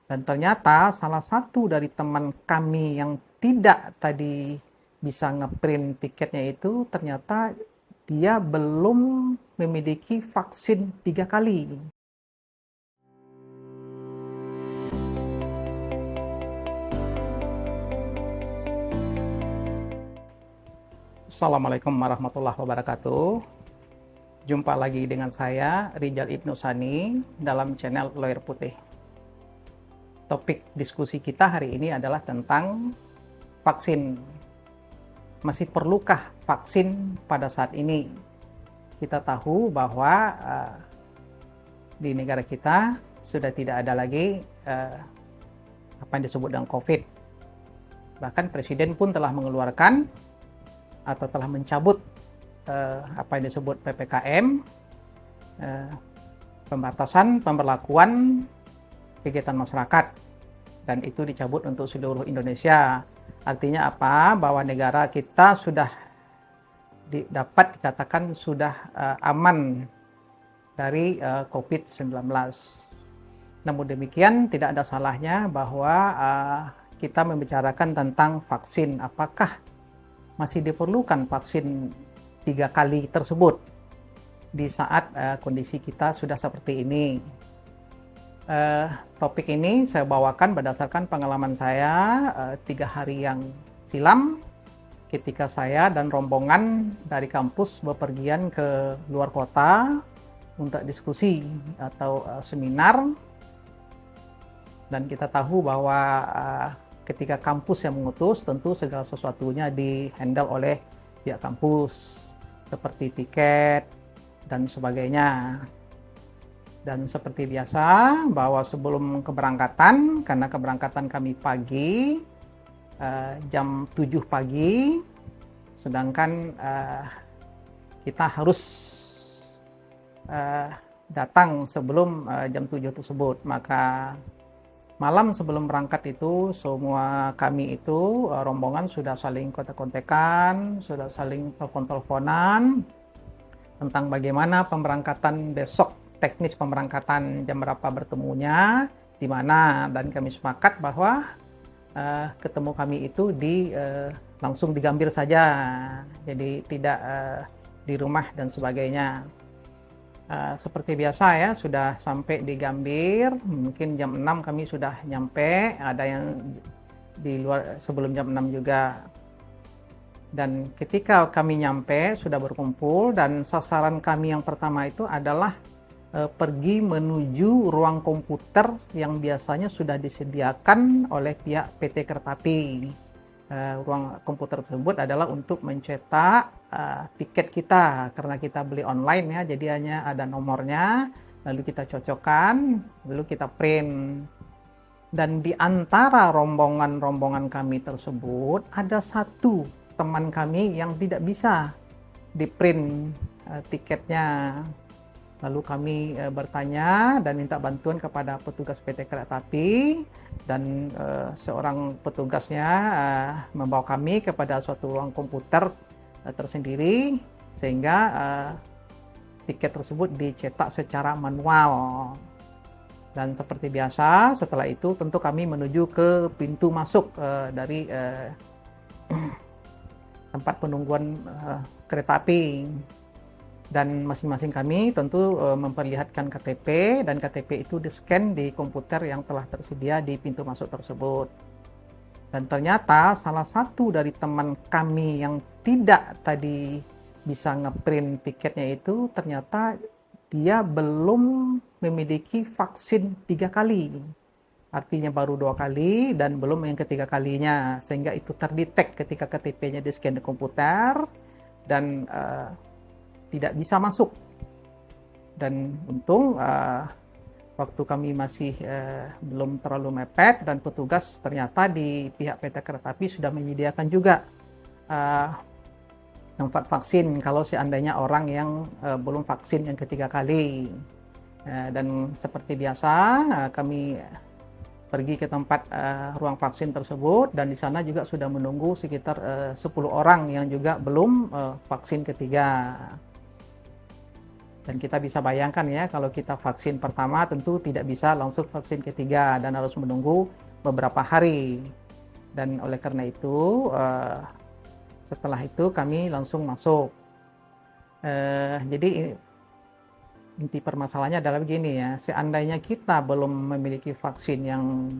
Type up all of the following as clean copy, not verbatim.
Dan ternyata salah satu dari teman kami yang tidak tadi bisa ngeprint tiketnya itu, ternyata dia belum memiliki vaksin 3 kali. Assalamualaikum warahmatullahi wabarakatuh. Jumpa lagi dengan saya, Rijal Ibnu Sani, dalam channel Lawyer Putih. Topik diskusi kita hari ini adalah tentang vaksin. Masih perlukah vaksin pada saat ini? Kita tahu bahwa di negara kita sudah tidak ada lagi apa yang disebut dengan COVID. Bahkan Presiden pun telah mengeluarkan atau telah mencabut apa yang disebut PPKM, pembatasan pemberlakuan kegiatan masyarakat, dan itu dicabut untuk seluruh Indonesia. Artinya apa? Bahwa negara kita sudah dapat dikatakan sudah aman dari COVID-19. Namun demikian, tidak ada salahnya bahwa kita membicarakan tentang vaksin. Apakah masih diperlukan vaksin 3 kali tersebut di saat kondisi kita sudah seperti ini? Topik ini saya bawakan berdasarkan pengalaman saya 3 hari yang silam ketika saya dan rombongan dari kampus bepergian ke luar kota untuk diskusi atau seminar. Dan kita tahu bahwa ketika kampus yang mengutus, tentu segala sesuatunya di-handle oleh pihak kampus, seperti tiket dan sebagainya. Dan seperti biasa, bahwa sebelum keberangkatan, karena keberangkatan kami pagi, jam 7 pagi, sedangkan kita harus datang sebelum jam 7 tersebut. Maka malam sebelum berangkat itu, semua kami itu, rombongan sudah saling kontak-kontakan, sudah saling telepon-teleponan tentang bagaimana pemberangkatan besok, teknis pemberangkatan jam berapa bertemunya, di mana, dan kami sepakat bahwa ketemu kami itu langsung di Gambir saja, jadi tidak di rumah dan sebagainya. Seperti biasa ya, sudah sampai di Gambir, mungkin jam 6 kami sudah nyampe, ada yang di luar sebelum jam 6 juga. Dan ketika kami nyampe, sudah berkumpul, dan sasaran kami yang pertama itu adalah pergi menuju ruang komputer yang biasanya sudah disediakan oleh pihak PT Keretapi. Ruang komputer tersebut adalah untuk mencetak tiket kita, karena kita beli online ya, jadi hanya ada nomornya, lalu kita cocokkan, lalu kita print. Dan di antara rombongan-rombongan kami tersebut, ada satu teman kami yang tidak bisa di print tiketnya. Lalu kami bertanya dan minta bantuan kepada petugas PT Keretapi, dan seorang petugasnya membawa kami kepada suatu ruang komputer tersendiri, sehingga tiket tersebut dicetak secara manual. Dan seperti biasa, setelah itu tentu kami menuju ke pintu masuk dari tempat penungguan kereta api. Dan masing-masing kami tentu memperlihatkan KTP, dan KTP itu di-scan di komputer yang telah tersedia di pintu masuk tersebut. Dan ternyata salah satu dari teman kami yang tidak tadi bisa ngeprint tiketnya itu, ternyata dia belum memiliki vaksin 3 kali. Artinya baru 2 kali dan belum yang ketiga kalinya, sehingga itu terdetek ketika KTP-nya di-scan di komputer dan tidak bisa masuk. Dan untung waktu kami masih belum terlalu mepet, dan petugas ternyata di pihak PT Keretapi sudah menyediakan juga tempat vaksin kalau seandainya orang yang belum vaksin yang ketiga kali. Dan seperti biasa kami pergi ke tempat ruang vaksin tersebut, dan di sana juga sudah menunggu sekitar 10 orang yang juga belum vaksin ketiga. Dan kita bisa bayangkan ya, kalau kita vaksin pertama tentu tidak bisa langsung vaksin ketiga dan harus menunggu beberapa hari. Dan oleh karena itu, setelah itu kami langsung masuk. Jadi inti permasalahannya adalah begini ya, seandainya kita belum memiliki vaksin yang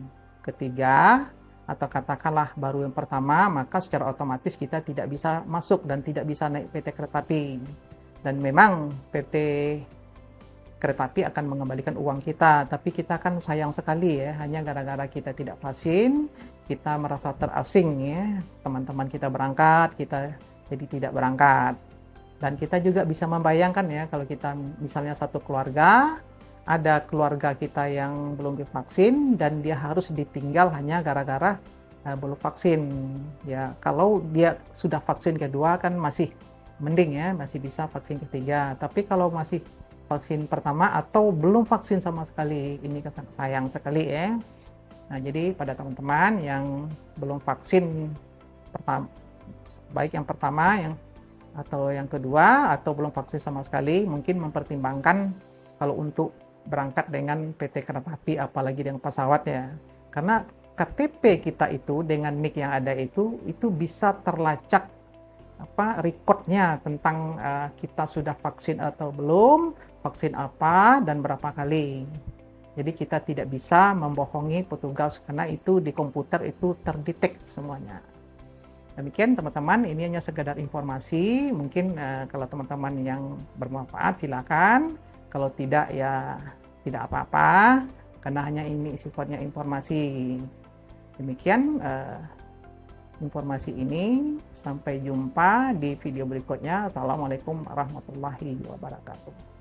ketiga, atau katakanlah baru yang pertama, maka secara otomatis kita tidak bisa masuk dan tidak bisa naik PT Kereta Api. Dan memang PT Kereta Api akan mengembalikan uang kita, tapi kita kan sayang sekali ya, hanya gara-gara kita tidak vaksin, kita merasa terasing ya, teman-teman kita berangkat, kita jadi tidak berangkat. Dan kita juga bisa membayangkan ya, kalau kita misalnya satu keluarga, ada keluarga kita yang belum divaksin dan dia harus ditinggal hanya gara-gara belum vaksin. Ya, kalau dia sudah vaksin kedua kan masih mending ya, masih bisa vaksin ketiga. Tapi kalau masih vaksin pertama atau belum vaksin sama sekali, ini sayang sekali ya. Nah, jadi pada teman-teman yang belum vaksin pertama, baik yang pertama atau yang kedua atau belum vaksin sama sekali, mungkin mempertimbangkan kalau untuk berangkat dengan PT Kereta Api, apalagi dengan pesawat ya. Karena KTP kita itu dengan NIK yang ada itu bisa terlacak rekodnya tentang kita sudah vaksin atau belum, vaksin apa dan berapa kali. Jadi kita tidak bisa membohongi petugas karena itu di komputer itu terdetek semuanya. Demikian teman-teman, ini hanya sekedar informasi. Mungkin kalau teman-teman yang bermanfaat silakan. Kalau tidak ya tidak apa-apa, karena hanya ini sifatnya informasi. Demikian informasi ini, sampai jumpa di video berikutnya. Assalamualaikum warahmatullahi wabarakatuh.